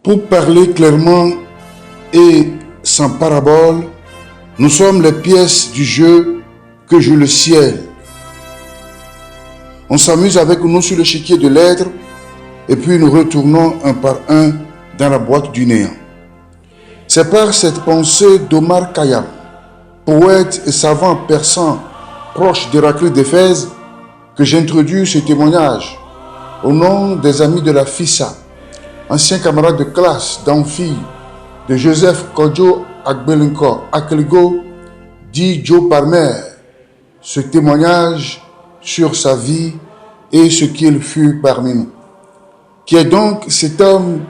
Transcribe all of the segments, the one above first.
Pour parler clairement et sans parabole, nous sommes les pièces du jeu que joue le ciel. On s'amuse avec nous sur l'échiquier de l'être et puis nous retournons un par un dans la boîte du néant. C'est par cette pensée d'Omar Khayyam, poète et savant persan proche d'Héraclite d'Éphèse, que j'introduis ce témoignage au nom des amis de la FISA, anciens camarades de classe, d'amphi, de Joseph Kodjo Akeligo, dit Joe Palmer, ce témoignage sur sa vie et ce qu'il fut parmi nous. Qui est donc cet homme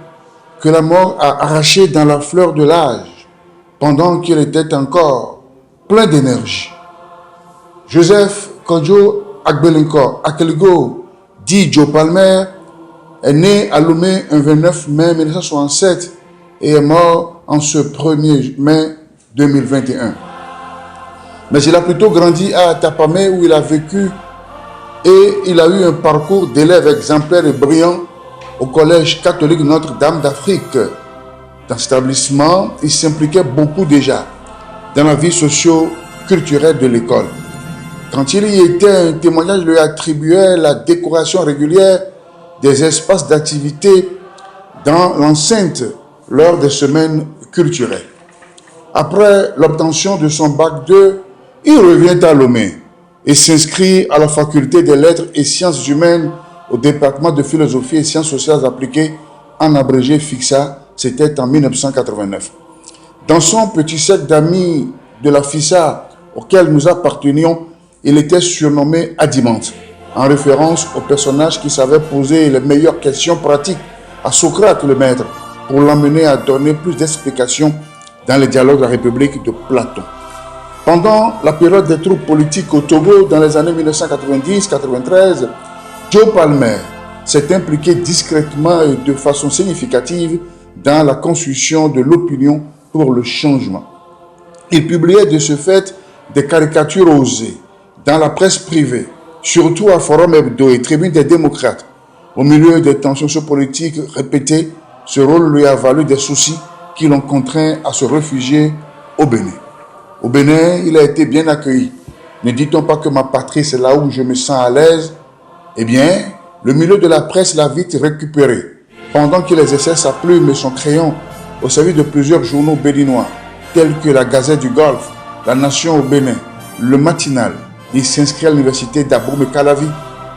que la mort a arraché dans la fleur de l'âge, pendant qu'il était encore plein d'énergie. Joseph Kodjo Akeligo, dit Joe Palmer, est né à Lomé un 29 mai 1967 et est mort en ce 1er mai 2021. Mais il a plutôt grandi à Tapamé où il a vécu et il a eu un parcours d'élève exemplaire et brillant au collège catholique Notre-Dame d'Afrique. Dans cet établissement, il s'impliquait beaucoup déjà dans la vie socio-culturelle de l'école. Quand il y était, un témoignage lui attribuait la décoration régulière des espaces d'activité dans l'enceinte lors des semaines culturelles. Après l'obtention de son bac 2, il revient à Lomé et s'inscrit à la faculté des lettres et sciences humaines au département de philosophie et sciences sociales appliquées, en abrégé FIXA, c'était en 1989. Dans son petit cercle d'amis de la FISA auquel nous appartenions, il était surnommé Adimante, en référence au personnage qui savait poser les meilleures questions pratiques à Socrate le maître, pour l'emmener à donner plus d'explications dans les dialogues de la République de Platon. Pendant la période des troubles politiques au Togo, dans les années 1990-93, Joe Palmer s'est impliqué discrètement et de façon significative dans la construction de l'opinion pour le changement. Il publiait de ce fait des caricatures osées dans la presse privée, surtout à Forum Hebdo et Tribune des démocrates. Au milieu des tensions sociopolitiques répétées, ce rôle lui a valu des soucis qui l'ont contraint à se réfugier au Bénin. Au Bénin, il a été bien accueilli. Ne dit-on pas que ma patrie, c'est là où je me sens à l'aise? Eh bien, le milieu de la presse l'a vite récupéré, pendant qu'il exerçait sa plume et son crayon au service de plusieurs journaux béninois, tels que la Gazette du Golfe, La Nation au Bénin, Le Matinal. Il s'inscrit à l'université d'Aboum Calavi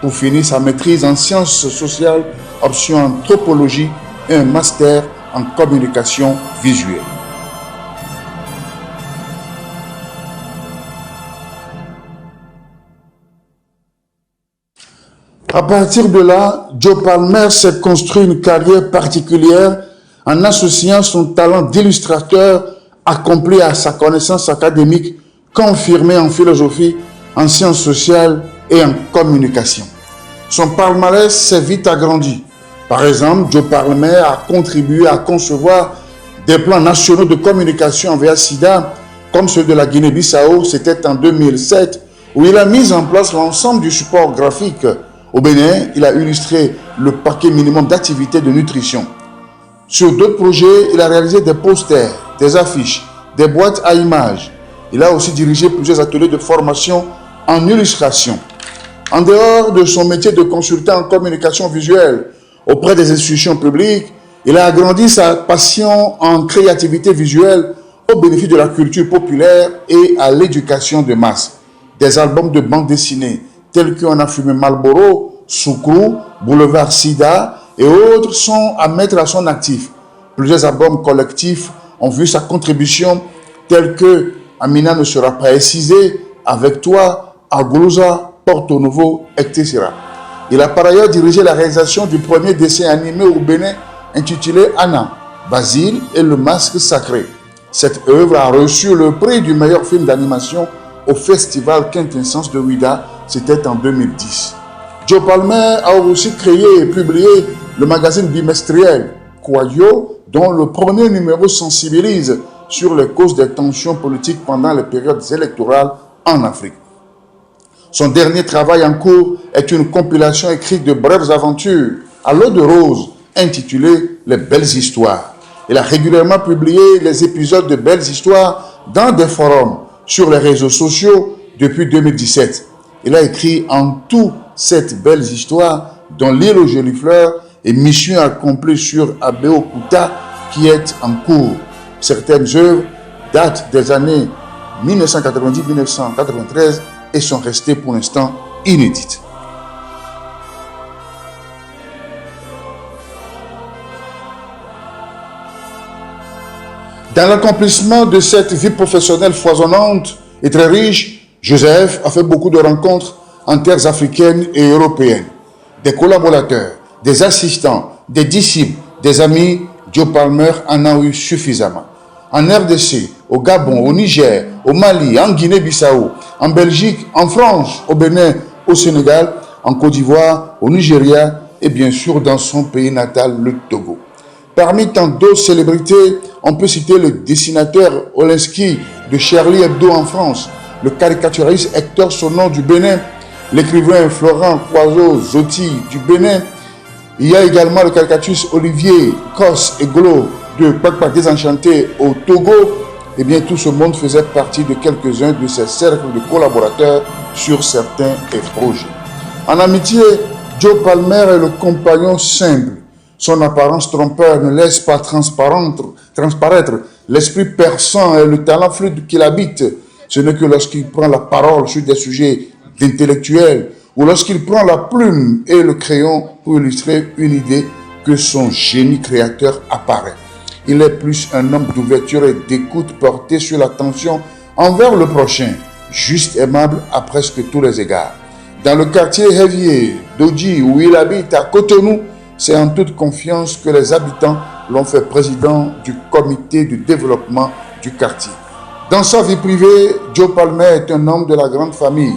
pour finir sa maîtrise en sciences sociales, option anthropologie et un master en communication visuelle. À partir de là, Joe Palmer s'est construit une carrière particulière en associant son talent d'illustrateur accompli à sa connaissance académique confirmée en philosophie, en sciences sociales et en communication. Son palmarès s'est vite agrandi. Par exemple, Joe Palmer a contribué à concevoir des plans nationaux de communication envers SIDA, comme ceux de la Guinée-Bissau, c'était en 2007, où il a mis en place l'ensemble du support graphique. Au Bénin, il a illustré le paquet minimum d'activités de nutrition. Sur d'autres projets, il a réalisé des posters, des affiches, des boîtes à images. Il a aussi dirigé plusieurs ateliers de formation en illustration. En dehors de son métier de consultant en communication visuelle auprès des institutions publiques, il a agrandi sa passion en créativité visuelle au bénéfice de la culture populaire et à l'éducation de masse. Des albums de bande dessinée tels qu'on a fumé Marlboro, Soukrou, Boulevard Sida et autres sont à mettre à son actif. Plusieurs albums collectifs ont vu sa contribution tels que Amina ne sera pas excisée, Avec toi, Agoulouza, Porto Novo, etc. Il a par ailleurs dirigé la réalisation du premier dessin animé au Bénin intitulé Anna, Basile et le masque sacré. Cette œuvre a reçu le prix du meilleur film d'animation au festival Quintessence de Ouida, c'était en 2010. Joe Palmer a aussi créé et publié le magazine bimestriel Kwayo, dont le premier numéro sensibilise sur les causes des tensions politiques pendant les périodes électorales en Afrique. Son dernier travail en cours est une compilation écrite de brèves aventures à l'eau de rose intitulé Les Belles Histoires. Il a régulièrement publié les épisodes de Belles Histoires dans des forums sur les réseaux sociaux depuis 2017. Il a écrit en tout 7 belles histoires, dont L'île aux jolies fleurs et Mission accomplie sur Abeokuta qui est en cours. Certaines œuvres datent des années 1990-1993 et sont restées pour l'instant inédites. Dans l'accomplissement de cette vie professionnelle foisonnante et très riche, Joseph a fait beaucoup de rencontres en terres africaines et européennes. Des collaborateurs, des assistants, des disciples, des amis, Joe Palmer en a eu suffisamment. En RDC, au Gabon, au Niger, au Mali, en Guinée-Bissau, en Belgique, en France, au Bénin, au Sénégal, en Côte d'Ivoire, au Nigeria et bien sûr dans son pays natal, le Togo. Parmi tant d'autres célébrités, on peut citer le dessinateur Olinsky de Charlie Hebdo en France, le caricaturiste Hector Sonon du Bénin, l'écrivain Florent Coiseau Zotti du Bénin. Il y a également le caricaturiste Olivier Kos Egolo de Kpakpa Désenchanté au Togo. Eh bien, tout ce monde faisait partie de quelques-uns de ces cercles de collaborateurs sur certains projets. En amitié, Joe Palmer est le compagnon simple. Son apparence trompeur ne laisse pas transparaître l'esprit perçant et le talent fluide qu'il habite. Ce n'est que lorsqu'il prend la parole sur des sujets intellectuels ou lorsqu'il prend la plume et le crayon pour illustrer une idée que son génie créateur apparaît. Il est plus un homme d'ouverture et d'écoute porté sur l'attention envers le prochain, juste aimable à presque tous les égards. Dans le quartier Hevier d'Odji où il habite à Cotonou, c'est en toute confiance que les habitants l'ont fait président du comité de développement du quartier. Dans sa vie privée, Joe Palmer est un homme de la grande famille.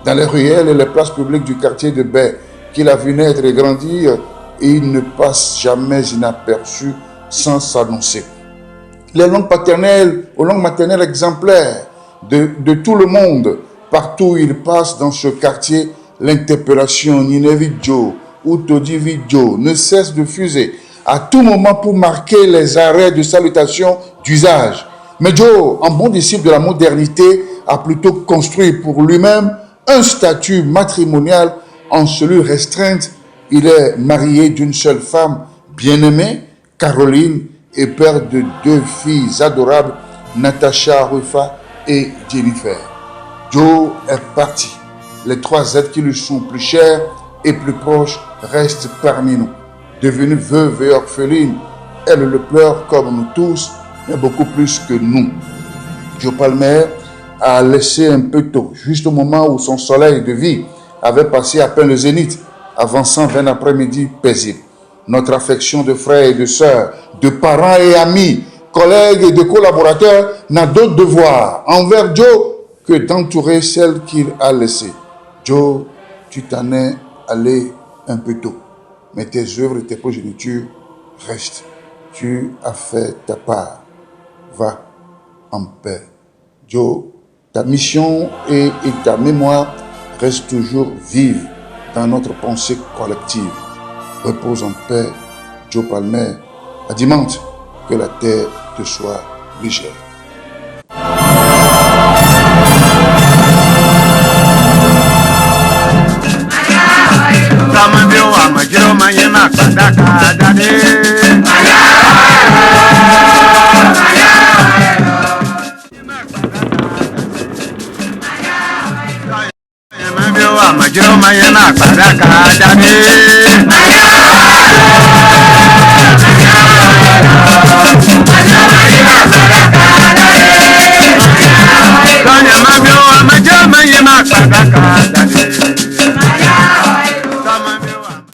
Dans les ruelles et les places publiques du quartier de Baie, qu'il a vu naître et grandir, et il ne passe jamais inaperçu sans s'annoncer. Les langues paternelles aux langues maternelles exemplaires de tout le monde, partout où il passe dans ce quartier, l'interpellation Ninevi Joe ou Todivi Joe ne cesse de fuser à tout moment pour marquer les arrêts de salutation d'usage. Mais Joe, en bon disciple de la modernité, a plutôt construit pour lui-même un statut matrimonial en cellule restreinte. Il est marié d'une seule femme bien-aimée, Caroline, et père de 2 filles adorables, Natacha, Rufa et Jennifer. Joe est parti. Les 3 êtres qui lui sont plus chers et plus proches restent parmi nous. Devenue veuve et orpheline, elle le pleure comme nous tous, mais beaucoup plus que nous. Joe Palmer a laissé un peu tôt, juste au moment où son soleil de vie avait passé à peine le zénith, avançant vers un après-midi paisible. Notre affection de frères et de sœurs, de parents et amis, collègues et de collaborateurs n'a d'autre devoir envers Joe que d'entourer celle qu'il a laissée. Joe, tu t'en es allé un peu tôt, mais tes œuvres et tes progénitures restent. Tu as fait ta part. Va en paix. Joe, ta mission et ta mémoire restent toujours vives dans notre pensée collective. Repose en paix, Joe Palmer. À dimanche, que la terre te soit légère. Majiro mayena paraka dade